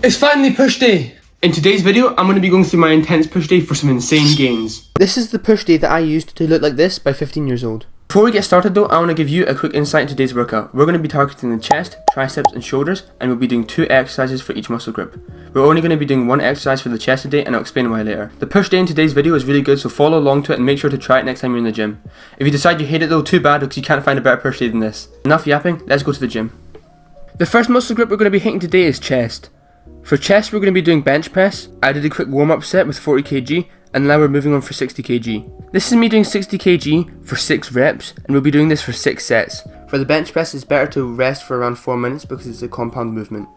It's finally push day! In today's video, I'm going to be going through my intense push day for some insane gains. This is the push day that I used to look like this by 15 years old. Before we get started though, I want to give you a quick insight into today's workout. We're going to be targeting the chest, triceps and shoulders, and we'll be doing 2 exercises for each muscle group. We're only going to be doing 1 exercise for the chest today, and I'll explain why later. The push day in today's video is really good, so follow along to it and make sure to try it next time you're in the gym. If you decide you hate it though, too bad, because you can't find a better push day than this. Enough yapping, let's go to the gym. The first muscle group we're going to be hitting today is chest. For chest, we're going to be doing bench press. I did a quick warm-up set with 40 kg, and now we're moving on for 60 kg. This is me doing 60 kg for 6 reps, and we'll be doing this for 6 sets. For the bench press, it's better to rest for around 4 minutes because it's a compound movement.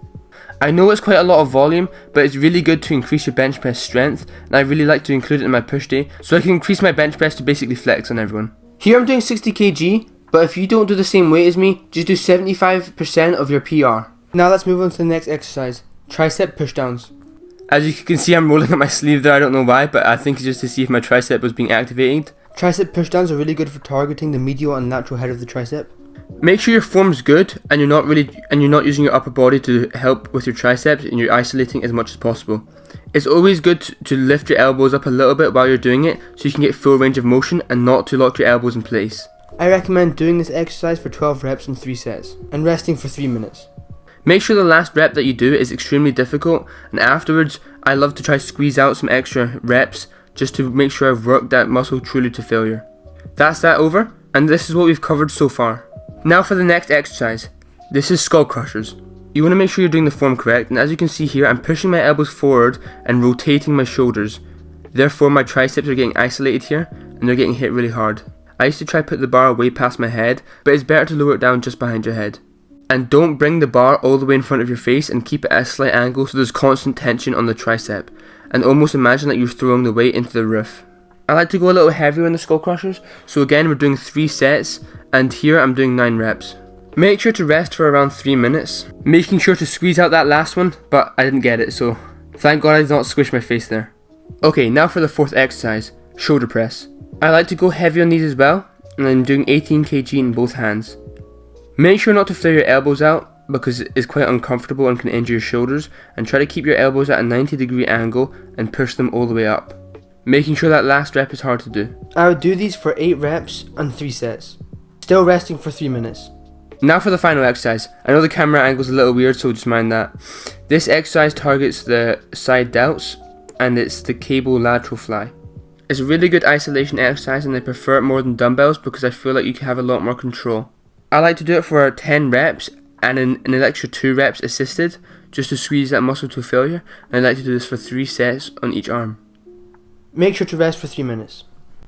I know it's quite a lot of volume, but it's really good to increase your bench press strength, and I really like to include it in my push day, so I can increase my bench press to basically flex on everyone. Here I'm doing 60 kg, but if you don't do the same weight as me, just do 75% of your PR. Now let's move on to the next exercise. Tricep pushdowns. As you can see, I'm rolling up my sleeve there. I don't know why, but I think it's just to see if my tricep was being activated. Tricep pushdowns are really good for targeting the medial and lateral head of the tricep. Make sure your form's good and you're not using your upper body to help with your triceps, and you're isolating as much as possible. It's always good to lift your elbows up a little bit while you're doing it so you can get full range of motion and not to lock your elbows in place. I recommend doing this exercise for 12 reps in 3 sets and resting for 3 minutes. Make sure the last rep that you do is extremely difficult, and afterwards I love to try to squeeze out some extra reps just to make sure I've worked that muscle truly to failure. That's that over, and this is what we've covered so far. Now for the next exercise. This is skull crushers. You want to make sure you're doing the form correct, and as you can see here, I'm pushing my elbows forward and rotating my shoulders. Therefore my triceps are getting isolated here and they're getting hit really hard. I used to try to put the bar way past my head, but it's better to lower it down just behind your head. And don't bring the bar all the way in front of your face, and keep it at a slight angle so there's constant tension on the tricep. And almost imagine that you're throwing the weight into the roof. I like to go a little heavier on the skull crushers, so again we're doing 3 sets, and here I'm doing 9 reps. Make sure to rest for around 3 minutes, making sure to squeeze out that last one, but I didn't get it, so thank God I did not squish my face there. Okay, now for the 4th exercise, shoulder press. I like to go heavy on these as well, and I'm doing 18 kg in both hands. Make sure not to flare your elbows out because it's quite uncomfortable and can injure your shoulders, and try to keep your elbows at a 90-degree angle and push them all the way up, making sure that last rep is hard to do. I would do these for 8 reps and 3 sets, still resting for 3 minutes. Now for the final exercise. I know the camera angle is a little weird, so just mind that. This exercise targets the side delts, and it's the cable lateral fly. It's a really good isolation exercise, and I prefer it more than dumbbells because I feel like you can have a lot more control. I like to do it for 10 reps and an extra 2 reps assisted, just to squeeze that muscle to failure, and I like to do this for 3 sets on each arm. Make sure to rest for 3 minutes.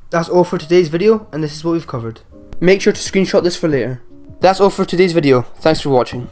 That's all for today's video, and this is what we've covered. Make sure to screenshot this for later. That's all for today's video. Thanks for watching.